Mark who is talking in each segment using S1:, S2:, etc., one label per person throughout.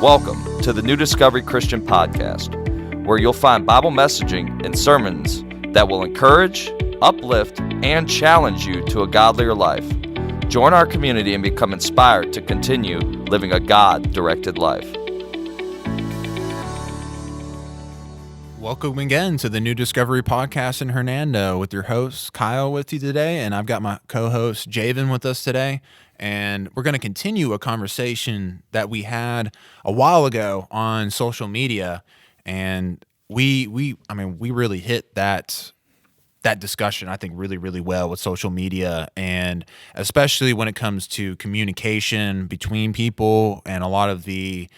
S1: Welcome to the New Discovery Christian Podcast, where you'll find Bible messaging and sermons that will encourage, uplift, and challenge you to a godlier life. Join our community and become inspired to continue living a God-directed life.
S2: Welcome again to the New Discovery Podcast in Hernando with your host, Kyle, with you today, and I've got my co-host, Javen, with us today. And we're going to continue a conversation that we had a while ago on social media, and we really hit that discussion, I think, really well with social media, and especially when it comes to communication between people and a lot of the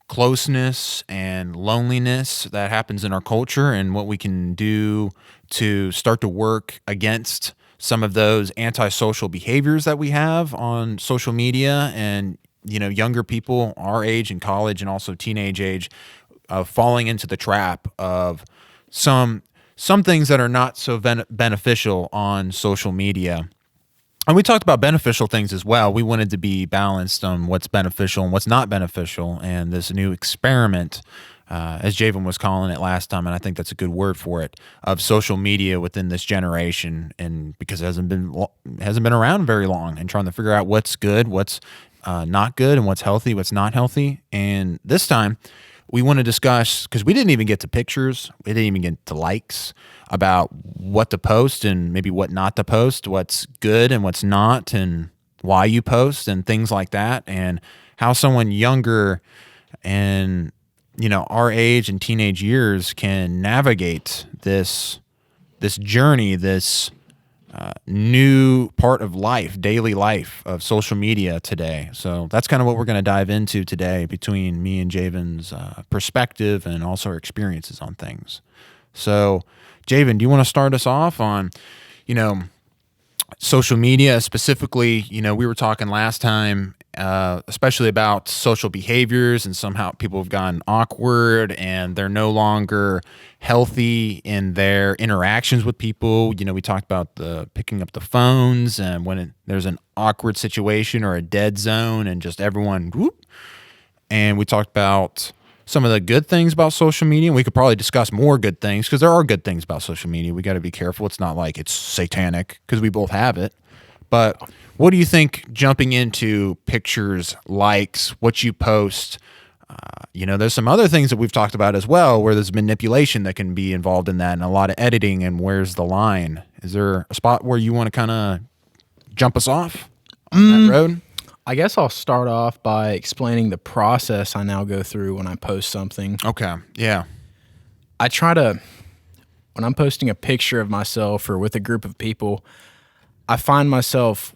S2: closeness and loneliness that happens in our culture, and what we can do to start to work against some of those antisocial behaviors that we have on social media, and younger people our age in college and also teenage age falling into the trap of some things that are not so beneficial on social media. And we talked about beneficial things as well. We wanted to be balanced on what's beneficial and what's not beneficial, and this new experiment, as Javen was calling it last time, and I think that's a good word for it, of social media within this generation, and because it hasn't been around very long, and trying to figure out what's good, what's not good, and what's healthy, what's not healthy. And this time, we want to discuss, because we didn't even get to pictures, we didn't even get to likes, about what to post and maybe what not to post, what's good and what's not, and why you post, and things like that, and how someone younger and our age and teenage years can navigate this journey, this new part of life, daily life of social media today. So that's kind of what we're going to dive into today, between me and Javen's perspective and also our experiences on things. So, Javen, do you want to start us off on, social media specifically? We were talking last time, especially about social behaviors, and somehow people have gotten awkward and they're no longer healthy in their interactions with people. We talked about the picking up the phones, and when there's an awkward situation or a dead zone, and just everyone whoop. And we talked about some of the good things about social media. We could probably discuss more good things, because there are good things about social media. We got to be careful. It's not like it's satanic, because we both have it. But what do you think, jumping into pictures, likes, what you post? There's some other things that we've talked about as well, where there's manipulation that can be involved in that, and a lot of editing, and where's the line? Is there a spot where you want to kind of jump us off on that road?
S3: I guess I'll start off by explaining the process I now go through when I post something.
S2: Okay, yeah.
S3: When I'm posting a picture of myself or with a group of people, I find myself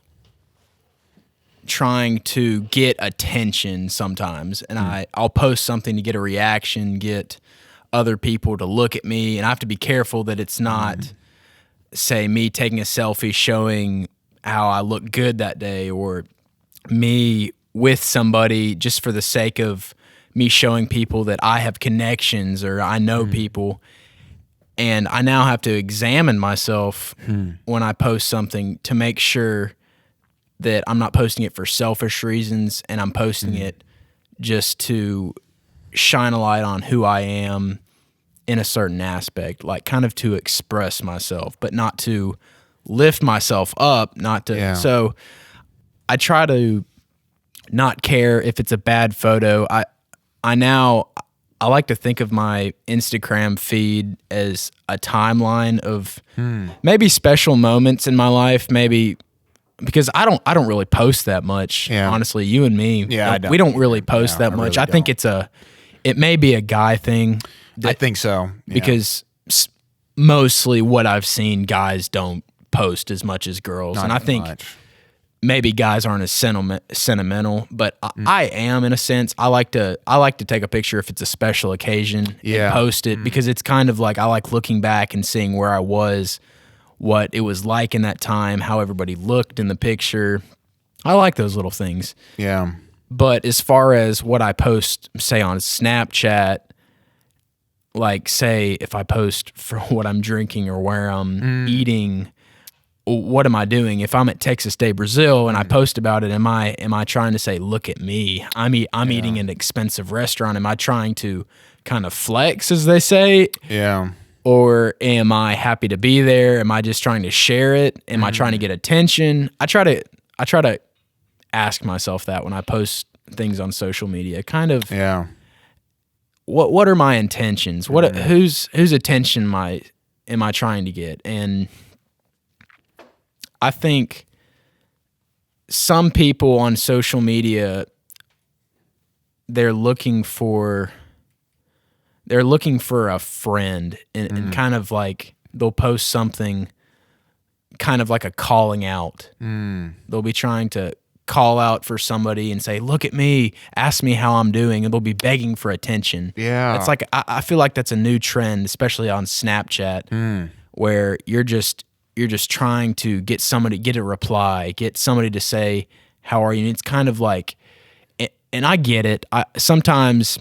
S3: trying to get attention sometimes, and I'll post something to get a reaction, get other people to look at me, and I have to be careful that it's not, say, me taking a selfie showing how I look good that day, or me with somebody just for the sake of me showing people that I have connections or I know people. And I now have to examine myself when I post something to make sure that I'm not posting it for selfish reasons, and I'm posting it just to shine a light on who I am in a certain aspect, like kind of to express myself, but not to lift myself up, not to. Yeah. So I try to not care if it's a bad photo. I like to think of my Instagram feed as a timeline of maybe special moments in my life, maybe because I don't really post that much. Yeah. Honestly, you and me, we don't really post that much. I think it may be a guy thing.
S2: I think so.
S3: Yeah. Because mostly what I've seen, guys don't post as much as girls.
S2: Not
S3: and I think
S2: much.
S3: Maybe guys aren't as sentimental, but I am, in a sense. I like to take a picture if it's a special occasion and post it, because it's kind of like I like looking back and seeing where I was, what it was like in that time, how everybody looked in the picture. I like those little things.
S2: Yeah.
S3: But as far as what I post, say on Snapchat, like say if I post for what I'm drinking or where I'm eating, what am I doing? If I'm at Texas Day Brazil and I post about it, am I trying to say, look at me? I'm eating in an expensive restaurant. Am I trying to kind of flex, as they say?
S2: Yeah.
S3: Or am I happy to be there? Am I just trying to share it? Am I trying to get attention? I try to ask myself that when I post things on social media. Kind of,
S2: Yeah.
S3: What are my intentions? Whose attention am I trying to get? And I think some people on social media, they're looking for a friend, and kind of like they'll post something kind of like a calling out. They'll be trying to call out for somebody and say, look at me, ask me how I'm doing, and they'll be begging for attention.
S2: Yeah.
S3: It's like, I feel like that's a new trend, especially on Snapchat, where you're just trying to get a reply, get somebody to say, how are you? And it's kind of like, and I get it. Sometimes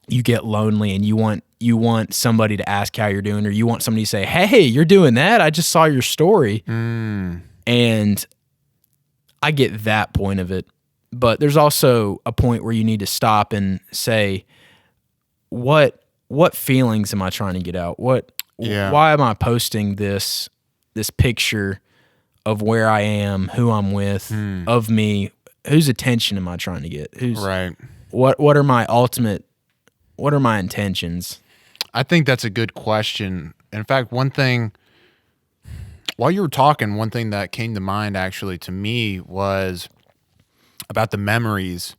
S3: you get lonely and you want somebody to ask how you're doing, or you want somebody to say, hey, you're doing that? I just saw your story. And I get that point of it. But there's also a point where you need to stop and say, what feelings am I trying to get out? Why am I posting this picture of where I am, who I'm with, of me? Whose attention am I trying to get?
S2: Right.
S3: What are my intentions?
S2: I think that's a good question. In fact, one thing, while you were talking, one thing that came to mind actually to me was about the memories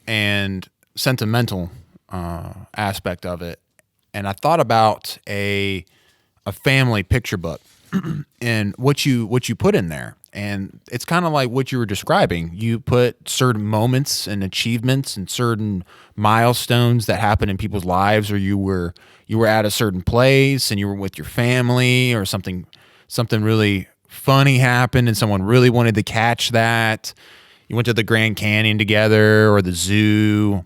S2: and sentimental aspect of it. And I thought about a family picture book and what you put in there. And it's kind of like what you were describing. You put certain moments and achievements and certain milestones that happen in people's lives, or you were at a certain place and you were with your family, or something really funny happened and someone really wanted to catch that. You went to the Grand Canyon together or the zoo.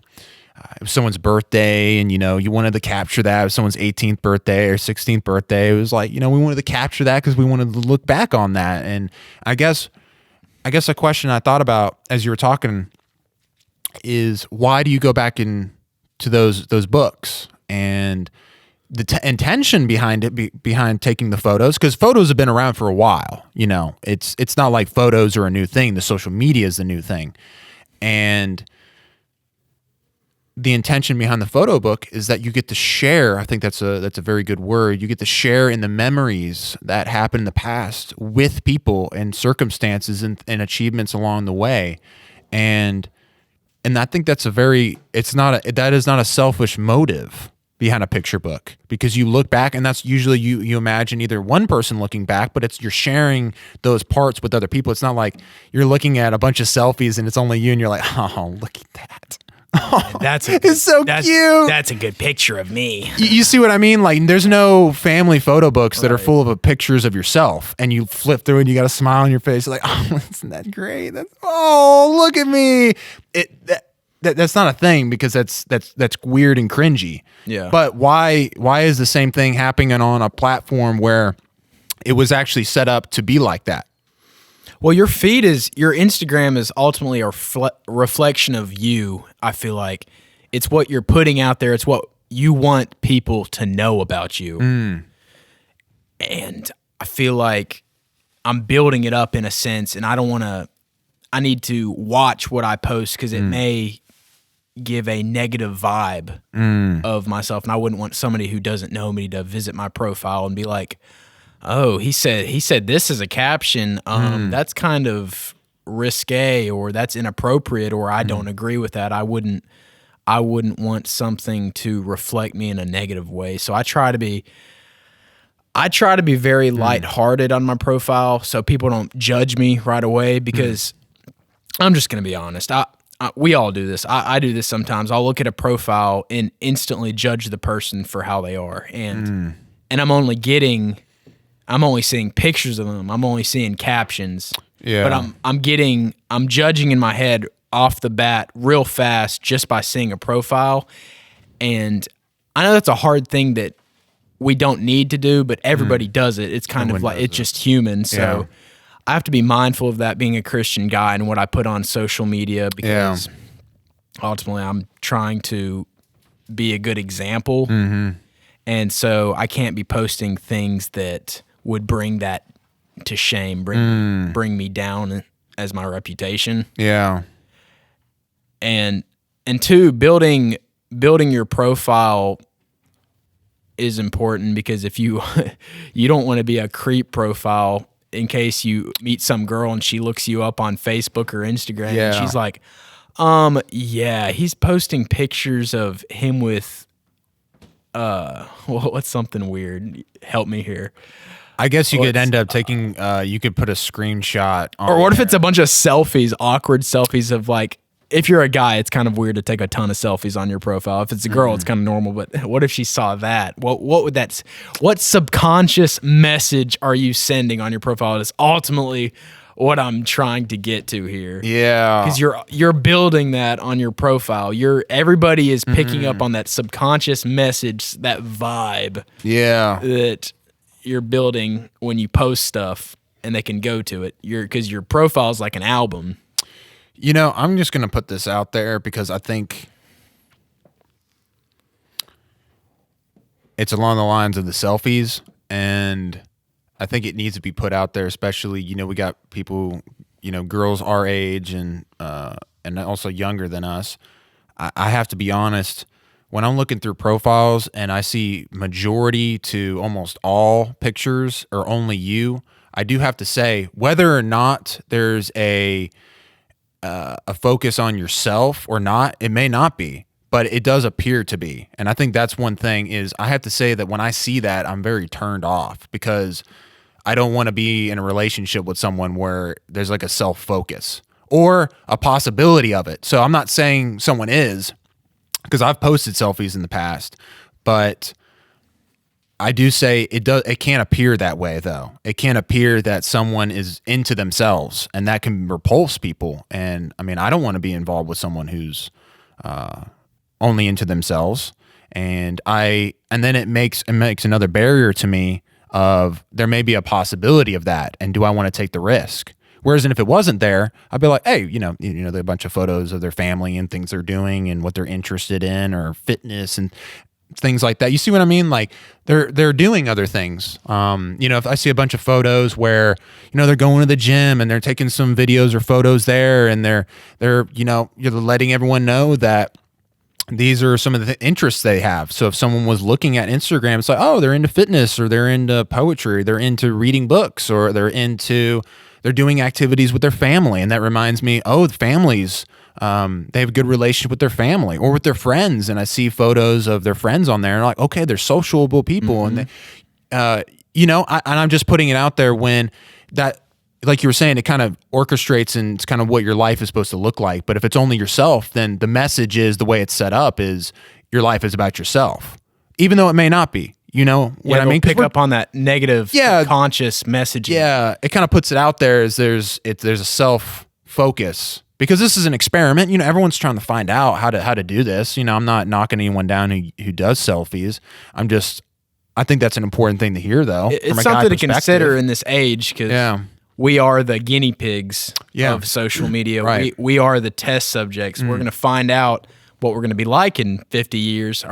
S2: It was someone's birthday, and you wanted to capture that. It was someone's 18th birthday or 16th birthday. It was like, we wanted to capture that because we wanted to look back on that. And I guess a question I thought about as you were talking is, why do you go back into those books, and the intention behind it, behind taking the photos? Because photos have been around for a while. It's not like photos are a new thing. The social media is the new thing, and the intention behind the photo book is that you get to share. I think that's a very good word. You get to share in the memories that happened in the past with people and circumstances and achievements along the way. And I think that is not a selfish motive behind a picture book, because you look back, and that's usually you imagine either one person looking back, but you're sharing those parts with other people. It's not like you're looking at a bunch of selfies and it's only you and you're like, oh, look at that. Oh, it's so cute.
S3: That's a good picture of me.
S2: You see what I mean? Like, there's no family photo books that are full of pictures of yourself, and you flip through and you got a smile on your face. You're like, oh, isn't that great? Look at me. That's not a thing, because that's weird and cringy.
S3: Yeah.
S2: But why is the same thing happening on a platform where it was actually set up to be like that?
S3: Well, your Instagram is ultimately a reflection of you. I feel like it's what you're putting out there. It's what you want people to know about you. And I feel like I'm building it up in a sense, and I need to watch what I post, because it may give a negative vibe of myself. And I wouldn't want somebody who doesn't know me to visit my profile and be like, oh, he said this is a caption. That's kind of risque, or that's inappropriate, or I don't agree with that. I wouldn't want something to reflect me in a negative way. So I try to be very lighthearted on my profile, so people don't judge me right away, because I'm just going to be honest. We all do this. I do this sometimes. I'll look at a profile and instantly judge the person for how they are. And I'm only seeing pictures of them. I'm only seeing captions.
S2: Yeah.
S3: But I'm judging in my head off the bat real fast just by seeing a profile. And I know that's a hard thing that we don't need to do, but everybody does it. It's kind of like, it's just human. So I have to be mindful of that being a Christian guy and what I put on social media, because ultimately I'm trying to be a good example. And so I can't be posting things that would bring that to shame, bring me down as my reputation.
S2: Yeah.
S3: And two, building your profile is important, because if you don't want to be a creep profile in case you meet some girl and she looks you up on Facebook or Instagram and she's like, he's posting pictures of him with what's something weird? Help me here.
S2: I guess you could end up taking, you could put a screenshot on
S3: Or what if it's a bunch of selfies, awkward selfies of like, if you're a guy, it's kind of weird to take a ton of selfies on your profile. If it's a girl, it's kind of normal. But what if she saw that? What subconscious message are you sending on your profile? Is ultimately what I'm trying to get to here.
S2: Yeah.
S3: Because you're building that on your profile. Everybody is picking up on that subconscious message, that vibe.
S2: Yeah.
S3: That you're building when you post stuff, and they can go to it. Because your profile is like an album.
S2: You know, I'm just going to put this out there because I think it's along the lines of the selfies, and I think it needs to be put out there, especially, you know, we got people, you know, girls our age and also younger than us. I have to be honest, when I'm looking through profiles and I see majority to almost all pictures or only you, I do have to say, whether or not there's a focus on yourself or not, it may not be, but it does appear to be. And I think that's one thing is I have to say that when I see that, I'm very turned off, because I don't want to be in a relationship with someone where there's like a self-focus or a possibility of it. So I'm not saying someone is, because I've posted selfies in the past, but I do say it can't appear that way, though. It can't appear that someone is into themselves, and that can repulse people. And I mean, I don't want to be involved with someone who's only into themselves. And then it makes another barrier to me of there may be a possibility of that, and do I want to take the risk? Whereas, if it wasn't there, I'd be like, hey, you know, there are a bunch of photos of their family and things they're doing and what they're interested in, or fitness and things like that. You see what I mean? Like they're doing other things. You know, if I see a bunch of photos where, you know, they're going to the gym and they're taking some videos or photos there, and they're you know, you're letting everyone know that these are some of the interests they have. So if someone was looking at Instagram, it's like, oh, they're into fitness, or they're into poetry, they're into reading books, or they're doing activities with their family. And that reminds me, oh, the families, they have a good relationship with their family or with their friends. And I see photos of their friends on there, and I'm like, okay, they're sociable people. And they, you know, and I'm just putting it out there when that, like you were saying, it kind of orchestrates, and it's kind of what your life is supposed to look like. But if it's only yourself, then the message is, the way it's set up is, your life is about yourself, even though it may not be. You know what I mean?
S3: Pick up on that negative conscious messaging. Yeah,
S2: it kind of puts it out there as there's a self focus, because this is an experiment. You know, everyone's trying to find out how to do this. You know, I'm not knocking anyone down who does selfies. I think that's an important thing to hear, though.
S3: It's something to consider in this age, because we are the guinea pigs of social media.
S2: Right.
S3: We are the test subjects. We're going to find out what we're going to be like in 50 years.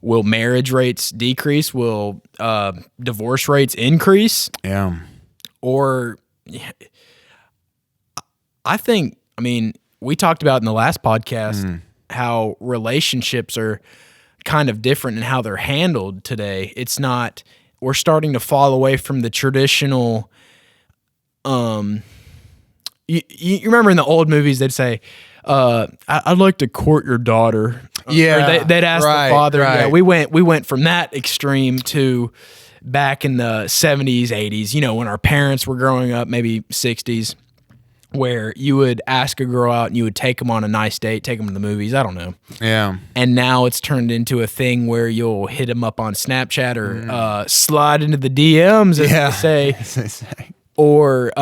S3: Will marriage rates decrease? Will divorce rates increase?
S2: Yeah.
S3: Or I mean, we talked about in the last podcast how relationships are kind of different in how they're handled today. It's not, we're starting to fall away from the traditional, you remember in the old movies, they'd say, I'd like to court your daughter.
S2: Yeah.
S3: Or they'd ask the father. Right. Yeah, we went from that extreme to back in the 70s, 80s, you know, when our parents were growing up, maybe 60s, where you would ask a girl out and you would take them on a nice date, take them to the movies. I don't know.
S2: Yeah.
S3: And now it's turned into a thing where you'll hit them up on Snapchat or slide into the DMs, as they say. Or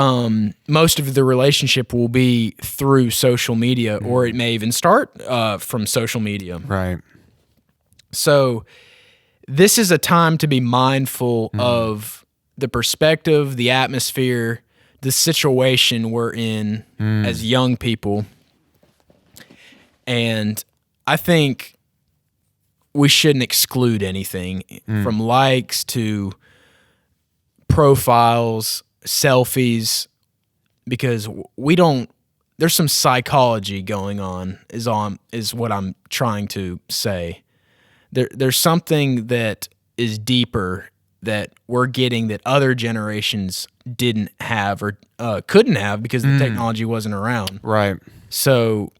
S3: most of the relationship will be through social media, or it may even start from social media.
S2: Right.
S3: So this is a time to be mindful of the perspective, the atmosphere, the situation we're in as young people. And I think we shouldn't exclude anything from likes to profiles, selfies, because there's some psychology going on is what I'm trying to say. There's something that is deeper that we're getting that other generations didn't have or couldn't have because the technology wasn't around.
S2: Right.
S3: So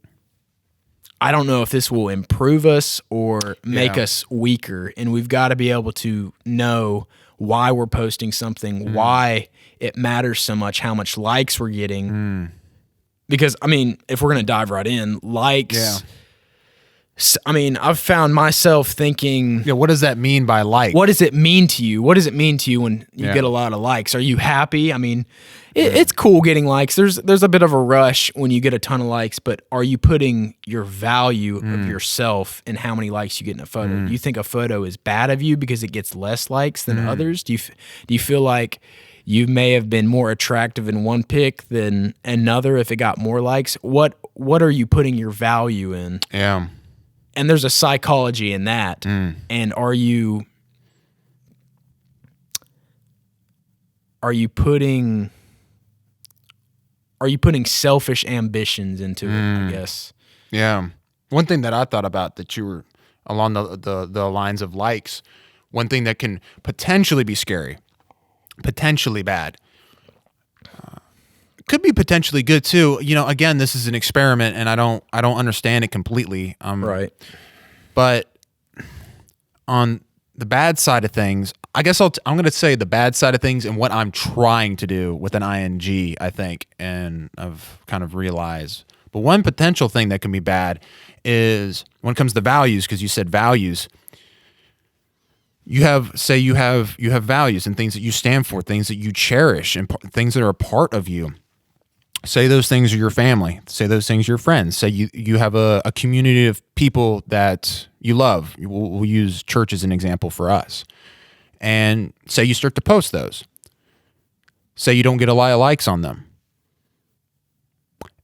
S3: I don't know if this will improve us or make us weaker, and we've got to be able to know why we're posting something, why it matters so much, how much likes we're getting. Because, I mean, if we're going to dive right in, likes, I mean, I've found myself thinking...
S2: Yeah, what does that mean by like?
S3: What does it mean to you? What does it mean to you when you get a lot of likes? Are you happy? I mean, it's cool getting likes. There's a bit of a rush when you get a ton of likes, but are you putting your value of yourself in how many likes you get in a photo? Do you think a photo is bad of you because it gets less likes than others? Do you feel like you may have been more attractive in one pic than another if it got more likes? What are you putting your value in?
S2: Yeah.
S3: And there's a psychology in that. And are you putting selfish ambitions into it, I guess? Yeah.
S2: One thing that I thought about that you were along the lines of likes, one thing that can potentially be scary, potentially bad, could be potentially good too. You know, again, this is an experiment, and I don't understand it completely.
S3: Right.
S2: But on the bad side of things, I guess I'm going to say the bad side of things and what I'm trying to do with an ing, I think, and I've kind of realized. But one potential thing that can be bad is when it comes to values, because you said values. You have values and things that you stand for, things that you cherish, and things that are a part of you. Say those things are your family. Say those things are your friends. Say you have a community of people that you love. We'll use church as an example for us. And say you start to post those. Say you don't get a lot of likes on them.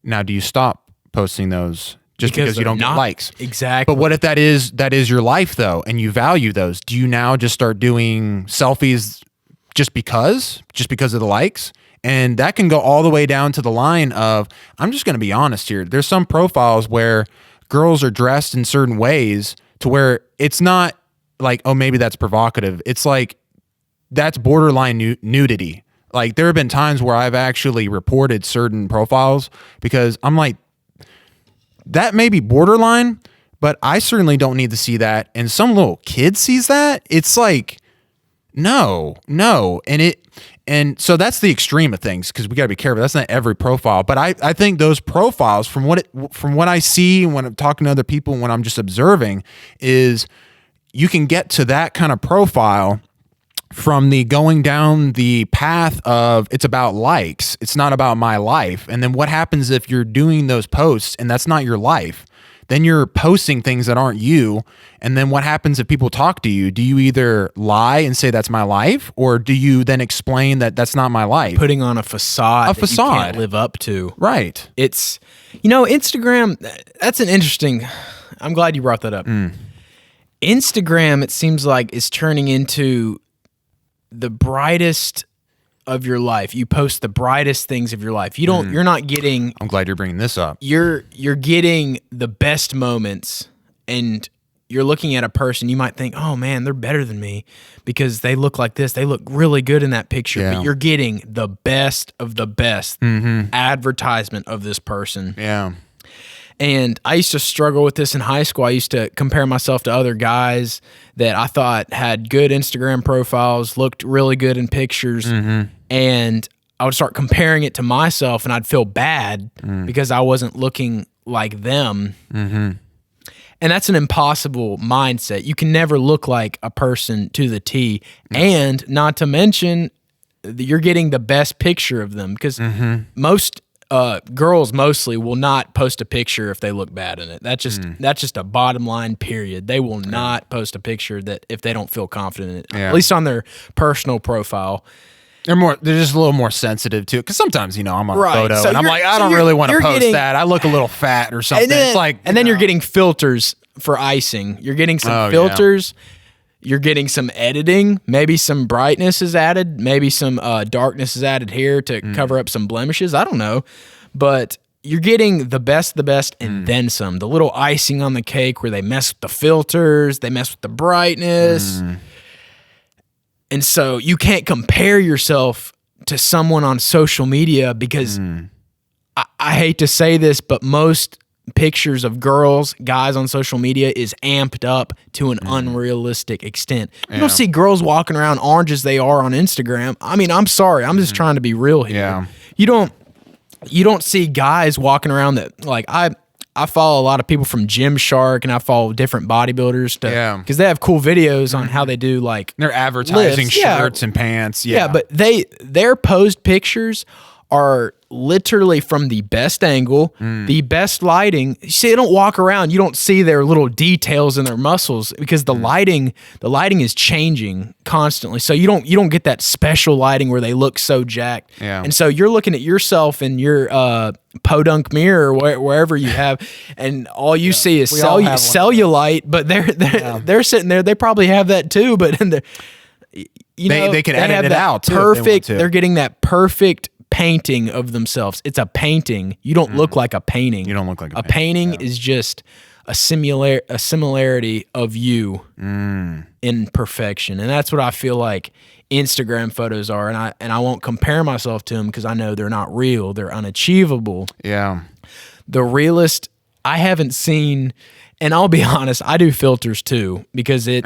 S2: Now, do you stop posting those just because you don't get likes?
S3: Exactly.
S2: But what if that is your life, though, and you value those? Do you now just start doing selfies just because of the likes? And that can go all the way down to the line of, I'm just going to be honest here. There's some profiles where girls are dressed in certain ways to where it's not like, oh, maybe that's provocative. It's like, that's borderline nudity. Like, there have been times where I've actually reported certain profiles because I'm like, that may be borderline, but I certainly don't need to see that. And some little kid sees that. It's like, no. And so that's the extreme of things, because we got to be careful. That's not every profile, but I think those profiles, from what I see when I'm talking to other people, when I'm just observing, is you can get to that kind of profile from the going down the path of it's about likes. It's not about my life. And then what happens if you're doing those posts and that's not your life? Then you're posting things that aren't you. And then what happens if people talk to you? Do you either lie and say that's my life, or do you then explain that that's not my life?
S3: Putting on a facade that you can't live up to.
S2: Right.
S3: It's, Instagram, that's an interesting, I'm glad you brought that up. Instagram, it seems like, is turning into the brightest of your life. You post the brightest things of your life. You're not getting...
S2: I'm glad you're bringing this up.
S3: You're getting the best moments, and you're looking at a person, you might think, oh man, they're better than me because they look like this. They look really good in that picture. Yeah. But you're getting the best of the best advertisement of this person.
S2: Yeah.
S3: And I used to struggle with this in high school. I used to compare myself to other guys that I thought had good Instagram profiles, looked really good in pictures, and I would start comparing it to myself, and I'd feel bad because I wasn't looking like them. And that's an impossible mindset. You can never look like a person to the T, and not to mention, you're getting the best picture of them, because most girls mostly will not post a picture if they look bad in it. That's just a bottom line, period. They will not post a picture that if they don't feel confident in it, at least on their personal profile.
S2: They're just a little more sensitive to it, because sometimes, I'm on a photo
S3: So
S2: and I'm like, I don't really want to post that. I look a little fat or something.
S3: And then you're getting filters for icing. You're getting some filters. You're getting some editing. Maybe some brightness is added. Maybe some darkness is added here to cover up some blemishes. I don't know. But you're getting the best, and then some. The little icing on the cake where they mess with the filters. They mess with the brightness. And so you can't compare yourself to someone on social media because I hate to say this, but most pictures of guys on social media is amped up to an unrealistic extent. You don't see girls walking around orange as they are on Instagram. I mean, I'm sorry. I'm just trying to be real here.
S2: Yeah.
S3: You don't see guys walking around that, like, I follow a lot of people from Gymshark, and I follow different bodybuilders because they have cool videos on how they do, like,
S2: they're advertising
S3: lifts.
S2: shirts and pants. Yeah,
S3: but their posed pictures are literally from the best angle, the best lighting. You see, they don't walk around. You don't see their little details in their muscles because the lighting is changing constantly. So you don't get that special lighting where they look so jacked.
S2: Yeah. And
S3: so you're looking at yourself in your podunk mirror or wherever you have, and all you see is cellulite. But they're sitting there. They probably have that too, but
S2: they can edit it out too.
S3: Perfect. They're getting that perfect painting of themselves. It's a painting. You don't look like a painting.
S2: You don't look like
S3: a painting. Is just a similarity of you in perfection, and that's what I feel like Instagram photos are. And I won't compare myself to them because I know they're not real. They're unachievable.
S2: Yeah.
S3: The realest I haven't seen. And I'll be honest, I do filters too because it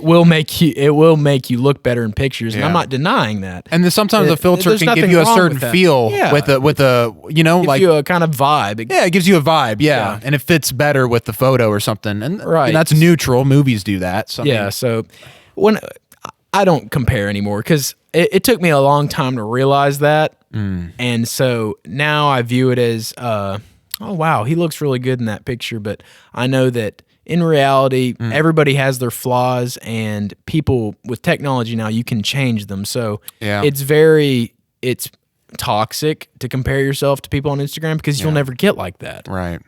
S3: will make you look better in pictures, and I'm not denying that.
S2: And then sometimes a filter can give you a certain feel with a
S3: gives you a kind of vibe.
S2: It gives you a vibe, and it fits better with the photo or something. And that's neutral. Movies do that. So,
S3: so when I don't compare anymore because it took me a long time to realize that, and so now I view it as. Oh, wow, he looks really good in that picture. But I know that in reality, everybody has their flaws, and people with technology now, you can change them. So it's toxic to compare yourself to people on Instagram because you'll never get like that.
S2: Right.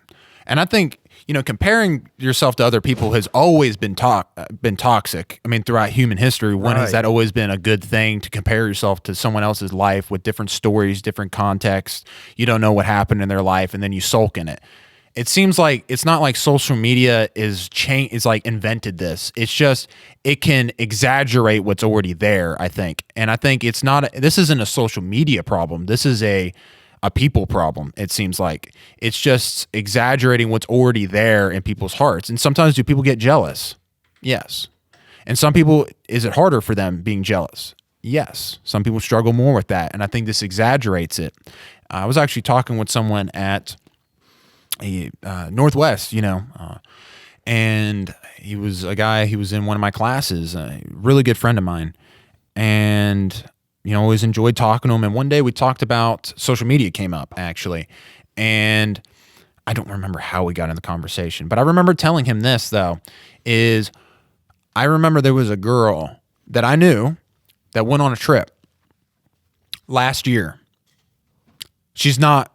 S2: And I think, comparing yourself to other people has always been toxic. I mean, throughout human history, when has that always been a good thing, to compare yourself to someone else's life with different stories, different contexts? You don't know what happened in their life, and then you sulk in it. It seems like it's not like social media is like invented this. It's just it can exaggerate what's already there, I think. And I think this isn't a social media problem. This is a people problem. It seems like it's just exaggerating what's already there in people's hearts. And sometimes do people get jealous? Yes. And some people, is it harder for them being jealous? Yes. Some people struggle more with that. And I think this exaggerates it. I was actually talking with someone at a Northwest, and he was a guy, he was in one of my classes, a really good friend of mine. And always enjoyed talking to him. And one day we talked about social media came up, actually. And I don't remember how we got in the conversation, but I remember telling him this, though, is I remember there was a girl that I knew that went on a trip last year. She's not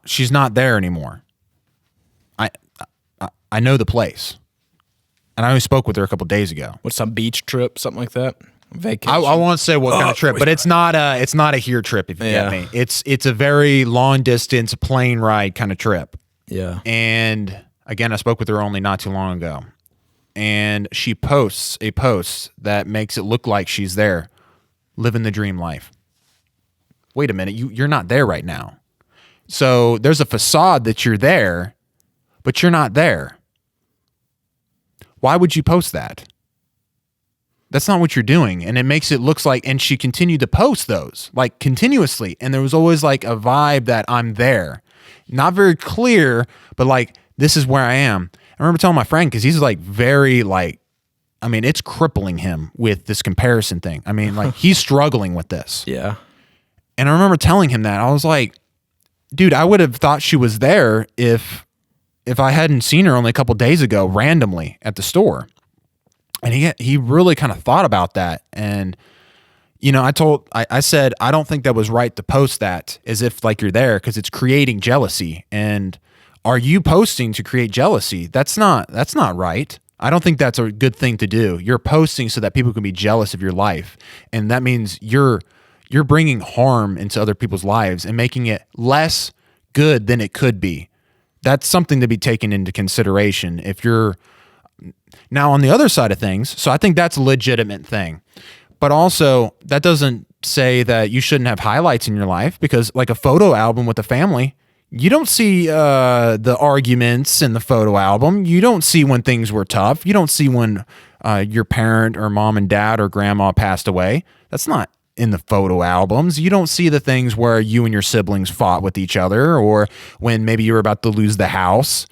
S2: there anymore. I know the place. And I only spoke with her a couple days ago.
S3: What's some beach trip, something like that? Vacation.
S2: I won't say what kind of trip, but it's not a here trip, if you get me. It's a very long distance plane ride kind of trip.
S3: Yeah.
S2: And again, I spoke with her only not too long ago. And she posts a post that makes it look like she's there, living the dream life. Wait a minute, you're not there right now. So there's a facade that you're there, but you're not there. Why would you post that? That's not what you're doing. And it makes it look like, and she continued to post those like continuously. And there was always like a vibe that I'm there. Not very clear, but like, this is where I am. I remember telling my friend, because he's like very like, I mean, it's crippling him with this comparison thing. I mean, like he's struggling with this.
S3: Yeah.
S2: And I remember telling him that. I was like, dude, I would have thought she was there if I hadn't seen her only a couple days ago randomly at the store. And he really kind of thought about that. And, you know, I said, I don't think that was right to post that as if like you're there, because it's creating jealousy. And are you posting to create jealousy? That's not right. I don't think that's a good thing to do. You're posting so that people can be jealous of your life. And that means you're bringing harm into other people's lives and making it less good than it could be. That's something to be taken into consideration. If you're now on the other side of things, so I think that's a legitimate thing. But also, that doesn't say that you shouldn't have highlights in your life, because like a photo album with a family, you don't see the arguments in the photo album. You don't see when things were tough. You don't see when your parent or mom and dad or grandma passed away. That's not in the photo albums. You don't see the things where you and your siblings fought with each other, or when maybe you were about to lose the house,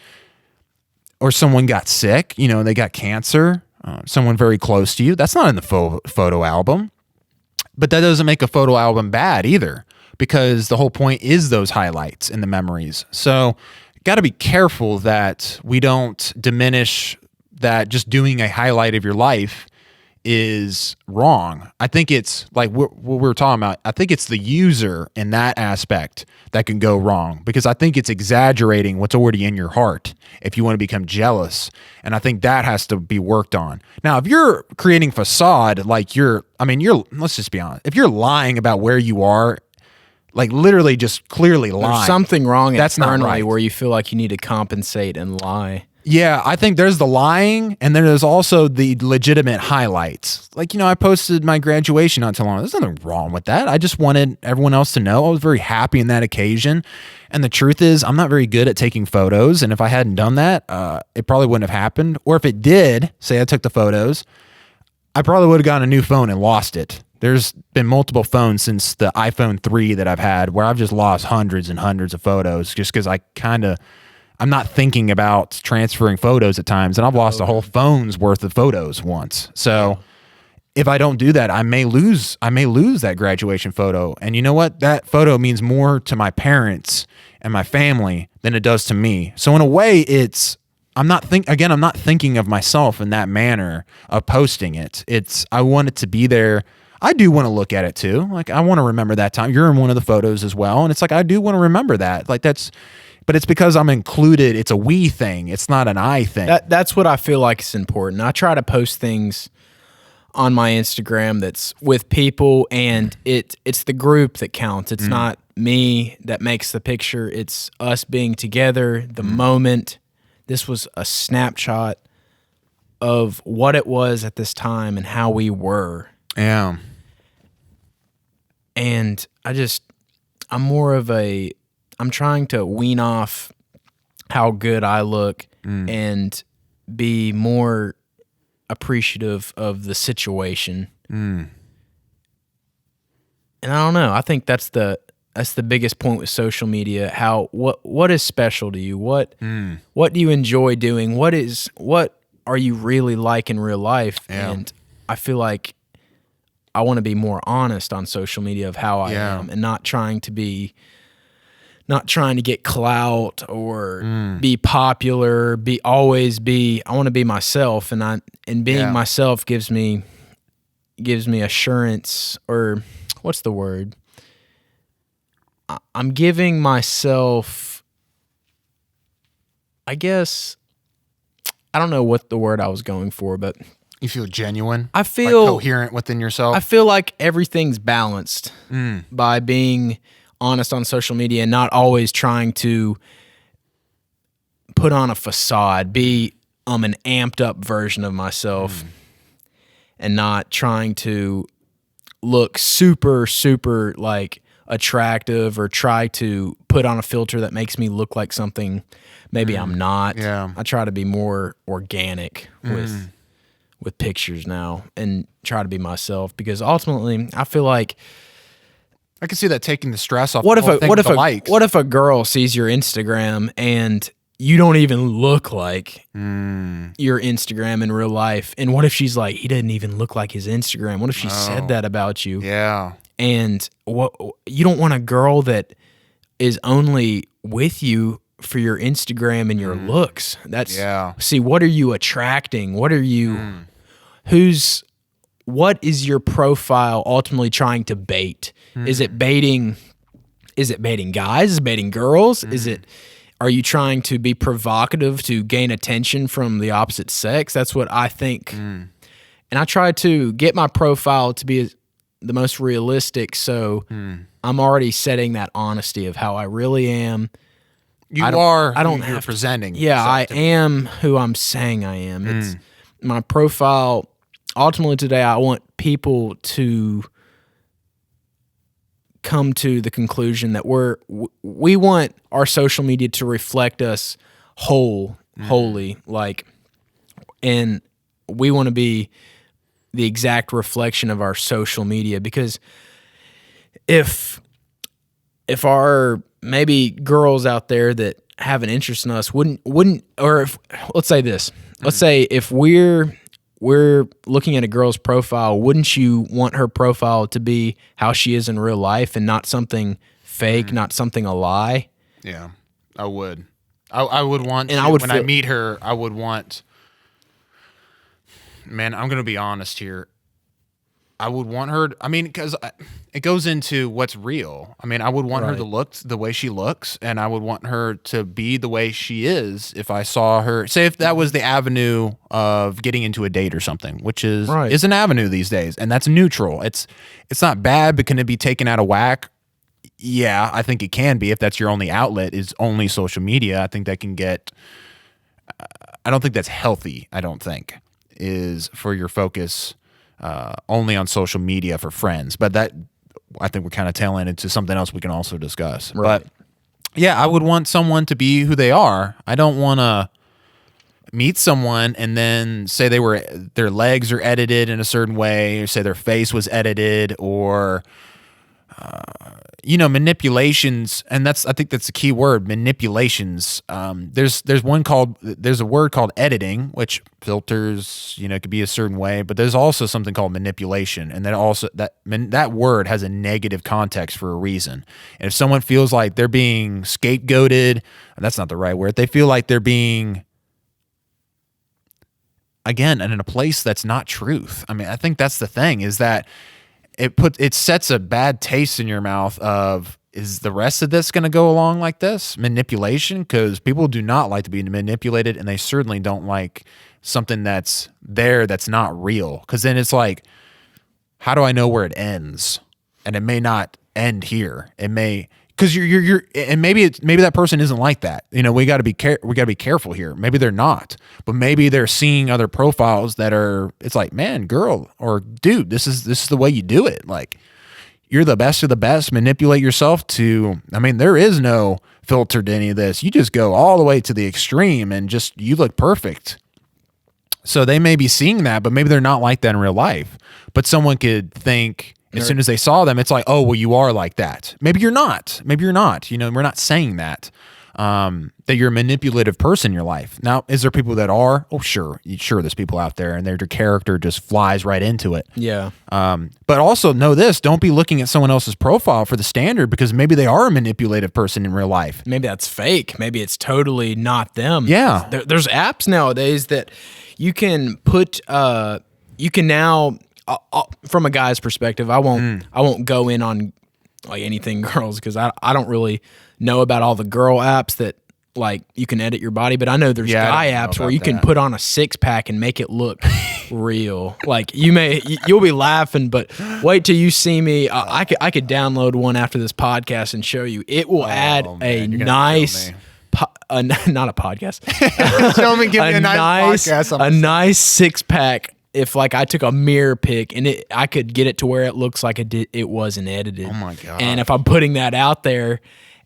S2: or someone got sick, you know, they got cancer, someone very close to you. That's not in the photo album. But that doesn't make a photo album bad either, because the whole point is those highlights and the memories. So got to be careful that we don't diminish that just doing a highlight of your life is wrong. I think it's like what we were talking about. I think it's the user in that aspect that can go wrong, because I think it's exaggerating what's already in your heart if you want to become jealous. And I think that has to be worked on. Now, if you're creating facade, like let's just be honest. If you're lying about where you are, like literally just clearly lying.
S3: There's something wrong
S2: That's not
S3: internally
S2: right.
S3: where you feel like you need to compensate and lie.
S2: Yeah, I think there's the lying, and then there's also the legitimate highlights. Like, you know, I posted my graduation not too long ago. There's nothing wrong with that. I just wanted everyone else to know I was very happy in that occasion. And the truth is, I'm not very good at taking photos. And if I hadn't done that, it probably wouldn't have happened. Or if it did, say I took the photos, I probably would have gotten a new phone and lost it. There's been multiple phones since the iPhone 3 that I've had where I've just lost hundreds and hundreds of photos just because I'm not thinking about transferring photos at times, and I've lost a whole phone's worth of photos once. So if I don't do that, I may lose that graduation photo. And you know what? That photo means more to my parents and my family than it does to me. So in a way, I'm not thinking of myself in that manner of posting it. I want it to be there. I do want to look at it too. Like, I want to remember that time. You're in one of the photos as well. And it's like, I do want to remember that. Like, but it's because I'm included. It's a we thing. It's not an I thing.
S3: That's what I feel like is important. I try to post things on my Instagram that's with people, and it's the group that counts. It's not me that makes the picture. It's us being together, the moment. This was a snapshot of what it was at this time and how we were.
S2: Yeah.
S3: And I'm trying to wean off how good I look and be more appreciative of the situation. And I don't know. I think that's the biggest point with social media. What is special to you? What do you enjoy doing? What are you really like in real life?
S2: Yeah.
S3: And I feel like I want to be more honest on social media of how I am, and not trying to get clout or be popular, I want to be myself, and being myself gives me assurance, or what's the word? I'm giving myself, I guess, I don't know what the word I was going for, but
S2: You feel genuine?
S3: I feel
S2: like coherent within yourself?
S3: I feel like everything's balanced by being honest on social media and not always trying to put on a facade, be an amped up version of myself and not trying to look super, super like attractive or try to put on a filter that makes me look like something maybe I'm not.
S2: Yeah.
S3: I try to be more organic with pictures now and try to be myself, because ultimately I feel like
S2: I can see that taking the stress off.
S3: what if
S2: likes.
S3: a girl sees your Instagram and you don't even look like your Instagram in real life? And what if she's like, he doesn't even look like his Instagram? What if she said that about you?
S2: Yeah.
S3: And what you don't want a girl that is only with you for your Instagram and your looks. See, what are you attracting? What are you, what is your profile ultimately trying to bait? Is it baiting guys? Is it baiting girls? Are you trying to be provocative to gain attention from the opposite sex? That's what I think. And I try to get my profile to be the most realistic, so I'm already setting that honesty of how I really am.
S2: You're presenting.
S3: Yeah, I am who I'm saying I am. It's my profile. Ultimately today, I want people to come to the conclusion that we want our social media to reflect us wholly, and we want to be the exact reflection of our social media, because if our maybe girls out there that have an interest in us wouldn't, or if, let's say this, let's say if we're looking at a girl's profile, wouldn't you want her profile to be how she is in real life and not something fake, not something a lie?
S2: Yeah, I would. I would want, and when I meet her, I would want, man, I'm going to be honest here. I would want her, because it goes into what's real. I would want her to look the way she looks, and I would want her to be the way she is if I saw her. Say if that was the avenue of getting into a date or something, which is an avenue these days, and that's neutral. It's not bad, but can it be taken out of whack? Yeah, I think it can be if that's your only outlet is only social media. I think that can get, I don't think that's healthy, I don't think, is for your focus only on social media for friends. But that, I think we're kind of tailing into something else we can also discuss. Right. But yeah, I would want someone to be who they are. I don't want to meet someone and then say their legs are edited in a certain way, or say their face was edited, or manipulations. And I think that's the key word, manipulations. There's a word called editing, which filters, it could be a certain way, but there's also something called manipulation. And that word has a negative context for a reason. And if someone feels like they're being scapegoated, and that's not the right word, they feel like they're being, again, in a place that's not truth. I think that's the thing, is that it sets a bad taste in your mouth of, is the rest of this going to go along like this? Manipulation, because people do not like to be manipulated, and they certainly don't like something that's not real, because then it's like, how do I know where it ends? And it may not end here. It may, because you're and maybe that person isn't like that. We got to be careful here. Maybe they're not, but maybe they're seeing other profiles that are, it's like, man, girl, or dude, this is the way you do it. Like, you're the best of the best. Manipulate yourself to, there is no filter to any of this. You just go all the way to the extreme and just, you look perfect. So they may be seeing that, but maybe they're not like that in real life. But someone could think, as soon as they saw them, it's like, oh, well, you are like that. Maybe you're not. We're not saying that you're a manipulative person in your life. Now, is there people that are? Oh, sure. There's people out there, and their character just flies right into it.
S3: Yeah.
S2: But also know this, don't be looking at someone else's profile for the standard, because maybe they are a manipulative person in real life.
S3: Maybe that's fake. Maybe it's totally not them.
S2: Yeah.
S3: There's apps nowadays that you can put, you can now, from a guy's perspective, I won't go in on like anything girls, because I don't really know about all the girl apps that like you can edit your body, but I know there's guy apps where you can put on a 6-pack and make it look real. Like you'll be laughing, but wait till you see me. I could download one after this podcast and show you. It will add a nice. Not a podcast.
S2: Give me a nice podcast.
S3: A nice 6-pack. If like I took a mirror pic and I could get it to where it looks like it wasn't edited.
S2: Oh my God.
S3: And if I'm putting that out there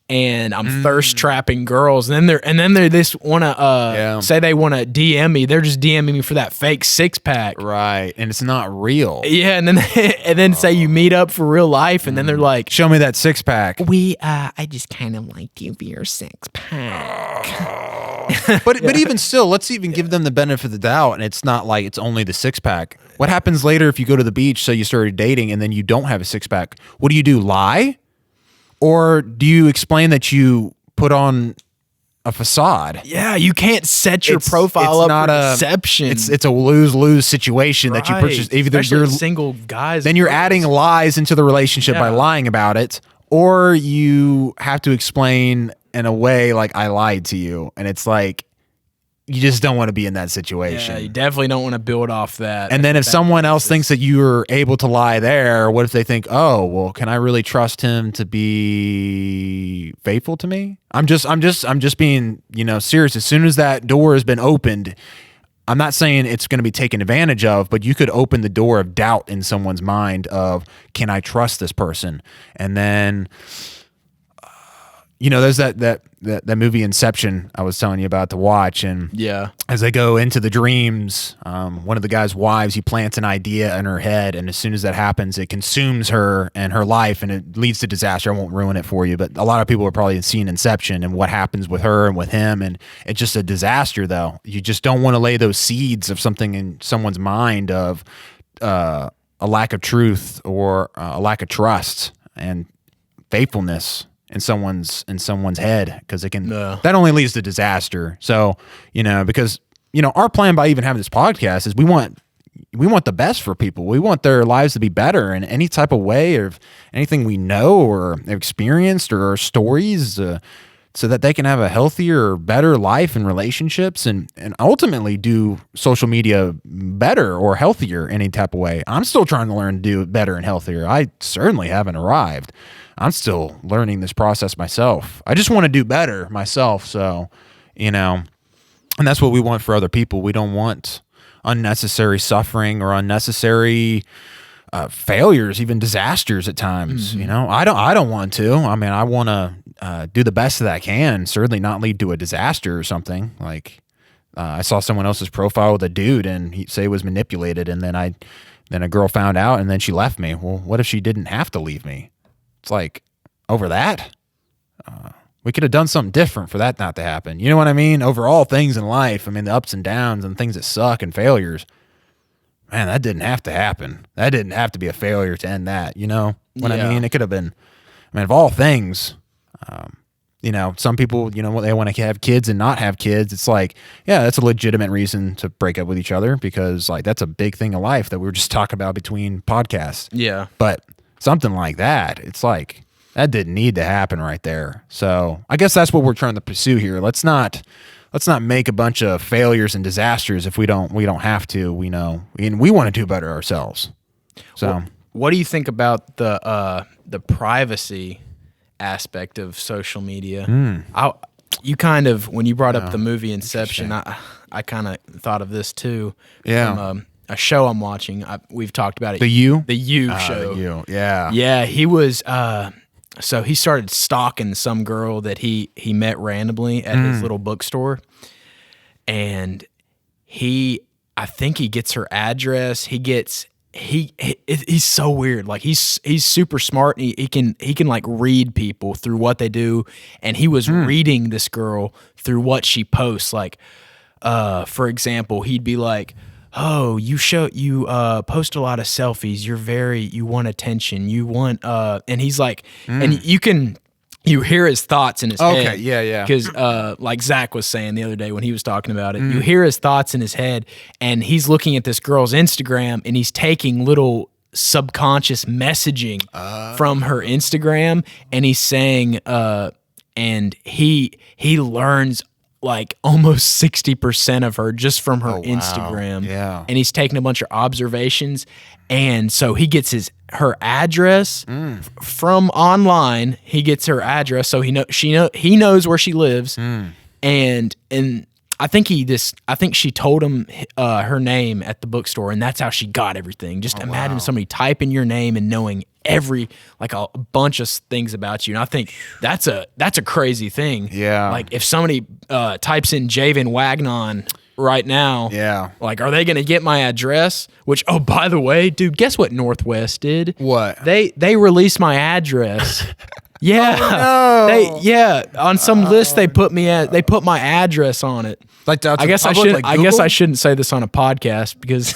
S3: and I'm thirst trapping girls, and then they just want to say they want to DM me. They're just DMing me for that fake 6-pack.
S2: Right. And it's not real.
S3: Yeah. And then say you meet up for real life, and then they're like,
S2: show me that 6-pack.
S3: I just kind of like you for your 6-pack.
S2: But even still, let's even give them the benefit of the doubt, and it's not like it's only the 6-pack. What happens later if you go to the beach, so you started dating, and then you don't have a 6-pack? What do? Lie? Or do you explain that you put on a facade?
S3: Yeah, you can't set your profile up for deception.
S2: It's a lose-lose situation that you purchase. Either
S3: especially
S2: you're
S3: single guys.
S2: then you're adding lies into the relationship by lying about it, or you have to explain in a way like I lied to you, and it's like you just don't want to be in that situation.
S3: Yeah, you definitely don't want to build off that.
S2: And then if someone else thinks that you were able to lie there, what if they think, oh, well, can I really trust him to be faithful to me? I'm just being, serious. As soon as that door has been opened, I'm not saying it's going to be taken advantage of, but you could open the door of doubt in someone's mind of, can I trust this person? And then, there's that movie Inception I was telling you about to watch, and as they go into the dreams, one of the guy's wives, he plants an idea in her head, and as soon as that happens, it consumes her and her life, and it leads to disaster. I won't ruin it for you, but a lot of people have probably seen Inception and what happens with her and with him, and it's just a disaster. Though you just don't want to lay those seeds of something in someone's mind of a lack of truth or a lack of trust and faithfulness in someone's head, because it can that only leads to disaster. So because our plan by even having this podcast is we want the best for people. We want their lives to be better in any type of way, or anything we know or experienced or stories, so that they can have a healthier, better life and relationships, and ultimately do social media better or healthier any type of way. I'm still trying to learn to do it better and healthier. I certainly haven't arrived. I'm still learning this process myself. I just want to do better myself. So, and that's what we want for other people. We don't want unnecessary suffering or unnecessary failures, even disasters at times.
S3: Mm-hmm.
S2: I don't want to. I mean, I want to do the best that I can, certainly not lead to a disaster or something. Like I saw someone else's profile with a dude, and he say he was manipulated, and then a girl found out, and then she left me. Well, what if she didn't have to leave me? It's like, over that, we could have done something different for that not to happen. You know what I mean? Over all things in life, I mean, the ups and downs and things that suck and failures, man, that didn't have to happen. That didn't have to be a failure to end that. You know what I mean? It could have been, of all things, some people, they want to have kids and not have kids. It's like, yeah, that's a legitimate reason to break up with each other, because like that's a big thing in life that we were just talking about between podcasts.
S3: Yeah.
S2: But something like that, it's like, that didn't need to happen right there. So I guess that's what we're trying to pursue here. Let's not make a bunch of failures and disasters if we don't have to. We know, and we want to do better ourselves. So,
S3: well, what do you think about the privacy aspect of social media? You kind of, when you brought up the movie Inception, I kind of thought of this too.
S2: Yeah.
S3: From, a show I'm watching. We've talked about it.
S2: The You
S3: show.
S2: The You. Yeah.
S3: Yeah. He was. So he started stalking some girl that he met randomly at his little bookstore, and I think he gets her address. He's so weird. Like he's super smart. And he can like read people through what they do, and he was reading this girl through what she posts. Like, for example, he'd be like, "Oh, you post a lot of selfies. You want attention. You want," and he's like, and you hear his thoughts in his head.
S2: Okay, yeah.
S3: Because, like Zach was saying the other day when he was talking about it, you hear his thoughts in his head, and he's looking at this girl's Instagram, and he's taking little subconscious messaging from her Instagram, and he's saying, and he learns like almost 60% of her just from her Instagram.
S2: Yeah.
S3: And he's taking a bunch of observations. And so he gets her address from online. He gets her address. So he knows where she lives. And I think she told him her name at the bookstore, and that's how she got everything. Just imagine somebody typing your name and knowing a bunch of things about you. And I think that's a crazy thing.
S2: Yeah.
S3: Like if somebody types in Javen Wagnon right now, like, are they going to get my address? Which, oh, by the way, dude, guess what Northwest did?
S2: What?
S3: They released my address. Yeah.
S2: Oh, no.
S3: On some list they put my address on it.
S2: Like,
S3: I guess I shouldn't say this on a podcast because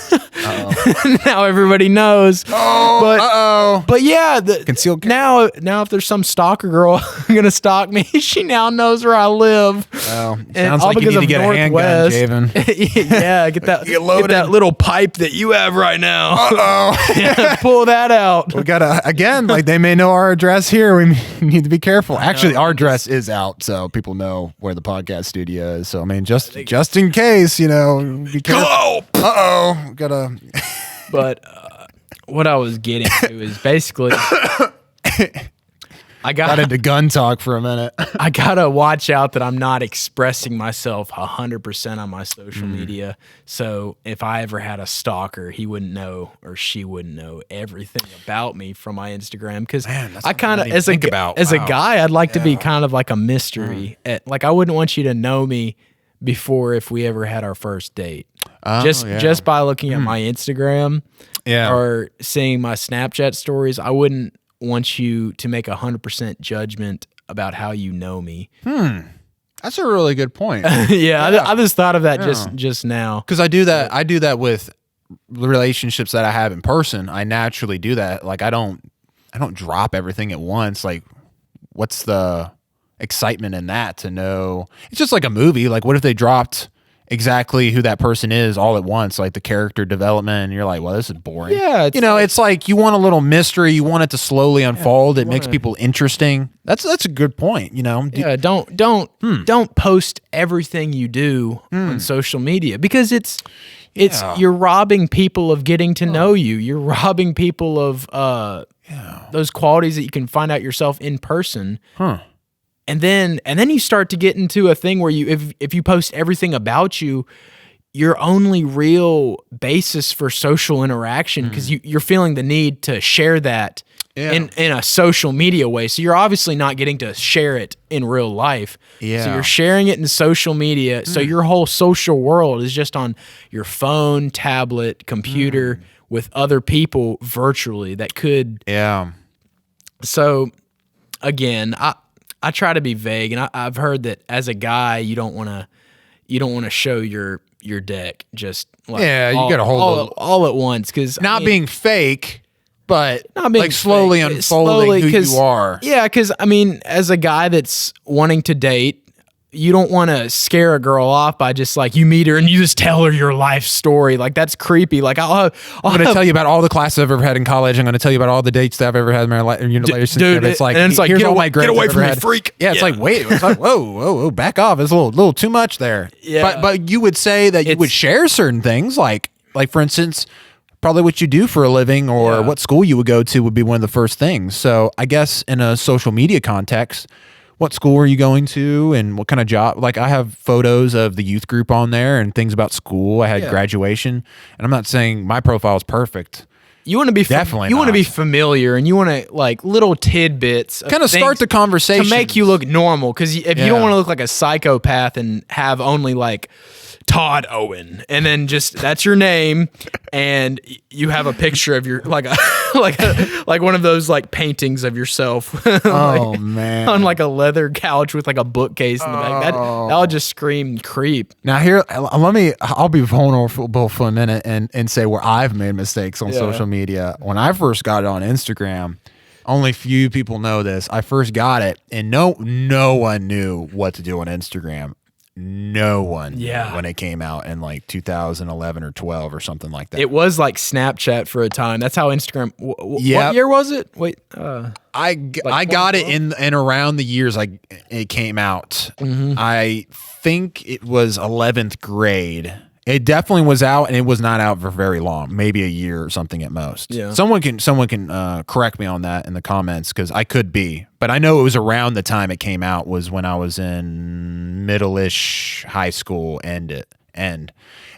S3: Now everybody knows. But yeah,
S2: Concealed carry.
S3: now if there's some stalker girl gonna stalk me, she now knows where I live.
S2: Well,
S3: And
S2: sounds
S3: all
S2: like you
S3: because
S2: need to
S3: of
S2: get a handgun,
S3: Northwest.
S2: Javen.
S3: Yeah, get that little pipe that you have right now. Yeah, pull that out.
S2: We gotta, again, like they may know our address here. We need to be careful. Actually, our address is out, so people know where the podcast studio is. So I mean, just in case, be careful. Uh-oh. Gotta.
S3: But what I was getting to is basically, I
S2: got into gun talk for a minute.
S3: I gotta watch out that I'm not expressing myself 100% on my social media. So if I ever had a stalker, he wouldn't know or she wouldn't know everything about me from my Instagram. Because I kind of, as a guy, I'd like to be kind of like a mystery. Like I wouldn't want you to know me before if we ever had our first date. Just by looking at my Instagram or seeing my Snapchat stories, I wouldn't want you to make 100% judgment about how you know me.
S2: That's a really good point.
S3: I just thought of that just now.
S2: Because I do that with relationships that I have in person. I naturally do that. Like I don't drop everything at once. Like what's the excitement in that to know? It's just like a movie. Like what if they dropped exactly who that person is all at once, like the character development, and you're like, well, this is boring.
S3: Yeah,
S2: it's like you want a little mystery, you want it to slowly unfold. It makes people interesting. That's a good point.
S3: Don't post everything you do on social media, because it's you're robbing people of getting to know you. You're robbing people of those qualities that you can find out yourself in person. And then you start to get into a thing where if you post everything about you, your only real basis for social interaction, because you're feeling the need to share that in a social media way. So you're obviously not getting to share it in real life.
S2: Yeah.
S3: So you're sharing it in social media. So your whole social world is just on your phone, tablet, computer with other people virtually that could.
S2: Yeah.
S3: So again, I try to be vague, and I've heard that as a guy, you don't want to show your deck just like
S2: you got to hold
S3: all at once, because
S2: not being fake, but
S3: not being
S2: like slowly
S3: fake,
S2: unfolding who you are.
S3: Yeah, because I mean, as a guy that's wanting to date, you don't want to scare a girl off by just like you meet her and you just tell her your life story. Like that's creepy. Like I'm
S2: going to tell you about all the classes I've ever had in college. I'm going to tell you about all the dates that I've ever had in my life.
S3: Dude,
S2: it's like,
S3: and it's like,
S2: here's all my grades
S3: get away
S2: I've
S3: from
S2: ever
S3: me,
S2: had.
S3: freak.
S2: Yeah, it's like, wait, it's like, whoa, back off. It's a little too much there.
S3: Yeah.
S2: But you would say that you would share certain things, like for instance, probably what you do for a living or what school you would go to would be one of the first things. So I guess in a social media context, what school are you going to and what kind of job? Like I have photos of the youth group on there and things about school. I had graduation, and I'm not saying my profile is perfect.
S3: You want to be
S2: definitely.
S3: You want to be familiar, and you want to like little tidbits,
S2: kind of start the conversation
S3: to make you look normal. Because if you don't want to look like a psychopath and have only like Todd Owen, and then just that's your name, and you have a picture of your like one of those like paintings of yourself.
S2: Oh man,
S3: on like a leather couch with like a bookcase in the back. That would just scream creep.
S2: Now here, I'll be vulnerable for a minute and say where I've made mistakes on social media. When I first got it on Instagram, only few people know this. I first got it, and no one knew what to do on Instagram. No one knew when it came out in like 2011 or 12 or something like that.
S3: It was like Snapchat for a time. That's how Instagram. What year was it? Wait,
S2: I got it in and around the years it came out. I think it was 11th grade. It definitely was out, and it was not out for very long, maybe a year or something at most.
S3: Yeah.
S2: Someone can correct me on that in the comments, because I could be, but I know it was around the time it came out was when I was in middle-ish high school end. And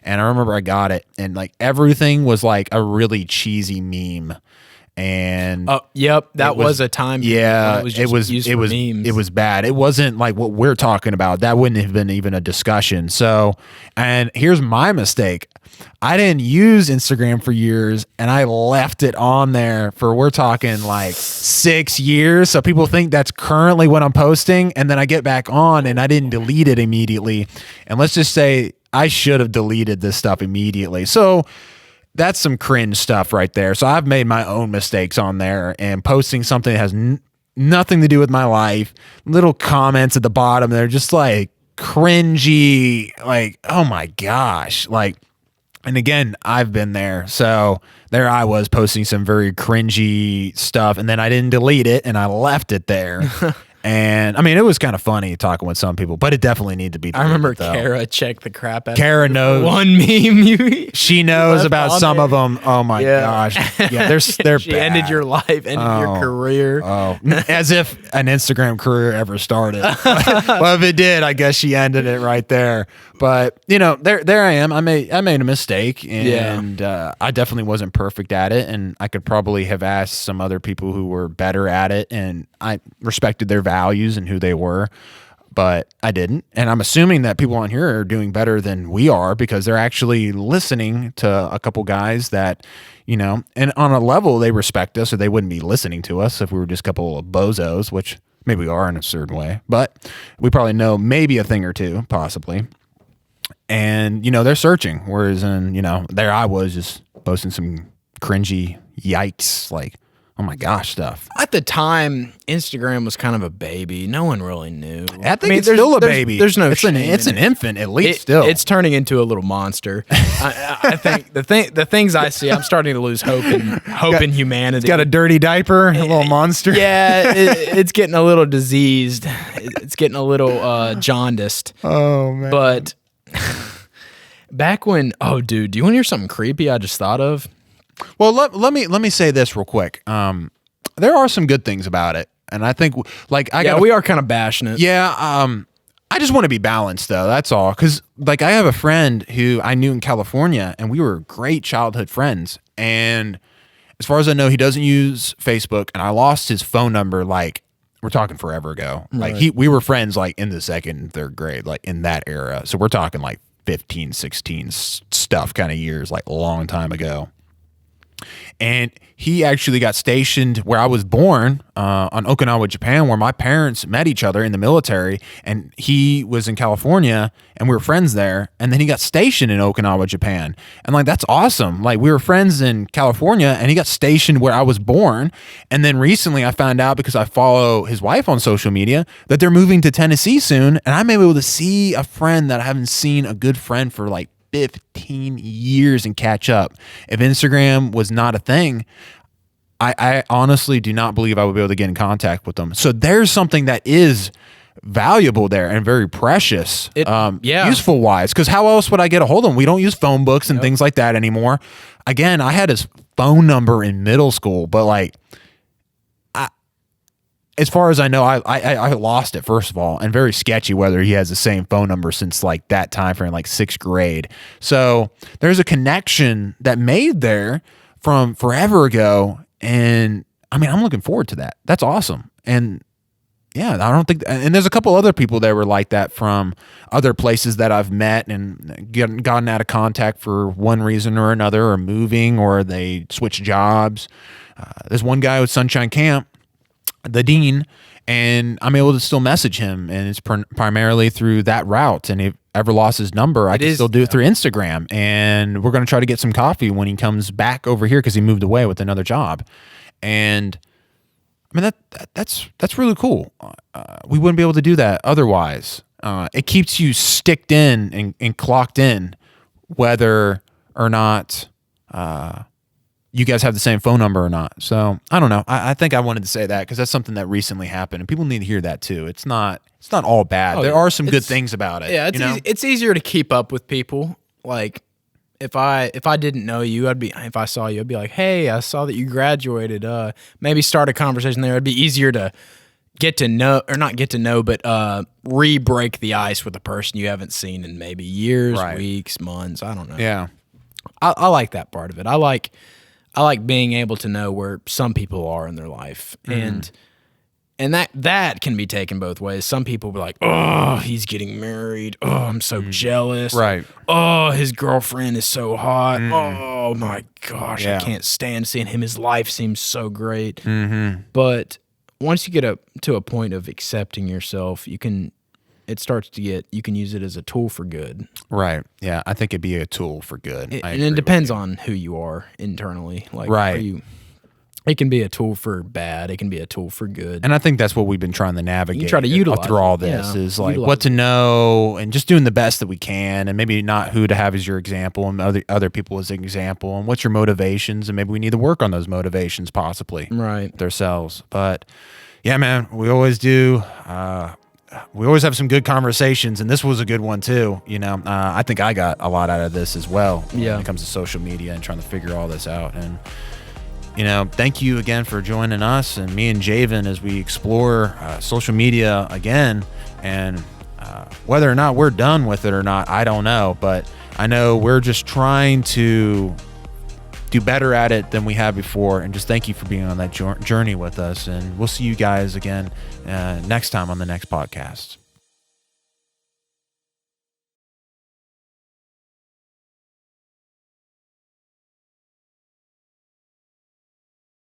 S2: I remember I got it, and like everything was like a really cheesy meme. And
S3: that was a time.
S2: Yeah,
S3: it was memes.
S2: It was bad. It wasn't like what we're talking about. That wouldn't have been even a discussion. So, and here's my mistake. I didn't use Instagram for years, and I left it on there for, we're talking like 6 years. So people think that's currently what I'm posting, and then I get back on and I didn't delete it immediately. And let's just say I should have deleted this stuff immediately. So that's some cringe stuff right there. So I've made my own mistakes on there, and posting something that has nothing to do with my life, little comments at the bottom, they're just like cringy, like, oh my gosh. Like, and again, I've been there. So there I was posting some very cringy stuff, and then I didn't delete it and I left it there. And I mean, it was kind of funny talking with some people, but it definitely needed to be deleted,
S3: I remember
S2: though.
S3: Kara checked the crap out
S2: Kara
S3: of
S2: knows.
S3: one meme.
S2: She knows about some of them. Oh my
S3: Yeah.
S2: gosh. Yeah, they're
S3: She
S2: bad.
S3: ended your life, ended your career.
S2: Oh, as if an Instagram career ever started. Well, if it did, I guess she ended it right there. But you know, there I am. I made a mistake, and I definitely wasn't perfect at it, and I could probably have asked some other people who were better at it, and I respected their values and who they were. But I didn't. And I'm assuming that people on here are doing better than we are, because they're actually listening to a couple guys that, you know, and on a level they respect us, or they wouldn't be listening to us if we were just a couple of bozos, which maybe we are in a certain way. But we probably know maybe a thing or two, possibly. And, you know, they're searching. Whereas, you know, there I was just posting some cringy yikes, like, oh my gosh stuff.
S3: At the time, Instagram was kind of a baby. No one really knew.
S2: I think it's still a baby.
S3: There's no
S2: it's
S3: shame
S2: an
S3: in it.
S2: infant, at least still.
S3: It's turning into a little monster. I think the things I see, I'm starting to lose hope in humanity.
S2: It's got a dirty diaper, a little monster.
S3: Yeah, it's getting a little diseased. It's getting a little jaundiced.
S2: Oh, man.
S3: But back when, oh, dude, do you want to hear something creepy I just thought of?
S2: Well, let me say this real quick. There are some good things about it, and I think
S3: we are kind of bashing it.
S2: Yeah. I just want to be balanced, though. That's all. Because like I have a friend who I knew in California, and we were great childhood friends. And as far as I know, he doesn't use Facebook, and I lost his phone number. Like, we're talking forever ago.
S3: Right.
S2: Like we were friends like in the second and third grade, like in that era. So we're talking like 15, 16 stuff kind of years, like a long time ago. And he actually got stationed where I was born, on Okinawa, Japan, where my parents met each other in the military. And he was in California, and we were friends there. And then he got stationed in Okinawa, Japan. And like, that's awesome. Like, we were friends in California, and he got stationed where I was born. And then recently I found out, because I follow his wife on social media, that they're moving to Tennessee soon. And I'm able to see a friend that I haven't seen, a good friend, for like 15 years and catch up. If Instagram was not a thing, I honestly do not believe I would be able to get in contact with them. So there's something that is valuable there and very precious, useful wise. Because how else would I get a hold of them? We don't use phone books and things like that anymore. Again, I had his phone number in middle school, but like, as far as I know, I lost it, first of all, and very sketchy whether he has the same phone number since like that time frame, like 6th grade. So there's a connection that made there from forever ago. And I mean, I'm looking forward to that. That's awesome. And yeah, I don't think, and there's a couple other people that were like that from other places that I've met and gotten out of contact for one reason or another, or moving, or they switched jobs. There's one guy with Sunshine Camp, the dean, and I'm able to still message him, and it's primarily through that route. And if ever lost his number, I can still do it through Instagram. And we're going to try to get some coffee when he comes back over here, because he moved away with another job. And I mean, that's really cool. We wouldn't be able to do that otherwise. It keeps you sticked in and clocked in, whether or not you guys have the same phone number or not. So I don't know. I think I wanted to say that because that's something that recently happened, and people need to hear that too. It's not all bad. There are some good things about it.
S3: Yeah, it's easier to keep up with people. Like if I didn't know you, if I saw you, I'd be like, hey, I saw that you graduated. Maybe start a conversation there. It'd be easier to get to know, or not get to know, but re-break the ice with a person you haven't seen in maybe years, weeks, months. I don't know.
S2: Yeah,
S3: I like that part of it. I like being able to know where some people are in their life, and that can be taken both ways. Some people be like, oh, he's getting married. Oh, I'm so jealous.
S2: Right.
S3: Oh, his girlfriend is so hot. Oh my gosh, I can't stand seeing him. His life seems so great. But once you get up to a point of accepting yourself, you can it starts to get, you can use it as a tool for good.
S2: Right. Yeah. I think it'd be a tool for good.
S3: And it depends on who you are internally. Like,
S2: right.
S3: It can be a tool for bad. It can be a tool for good.
S2: And I think that's what we've been trying to navigate.
S3: You try to utilize
S2: through all this is like what to know and just doing the best that we can, and maybe not who to have as your example and other people as an example, and what's your motivations, and maybe we need to work on those motivations possibly with ourselves. But yeah, man, we always do. We always have some good conversations, and this was a good one too. You know, I think I got a lot out of this as well when it comes to social media and trying to figure all this out. And you know, thank you again for joining us and me and Javen as we explore social media again. And whether or not we're done with it or not, I don't know. But I know we're just trying to do better at it than we have before. And just thank you for being on that journey with us. And we'll see you guys again next time on the next podcast.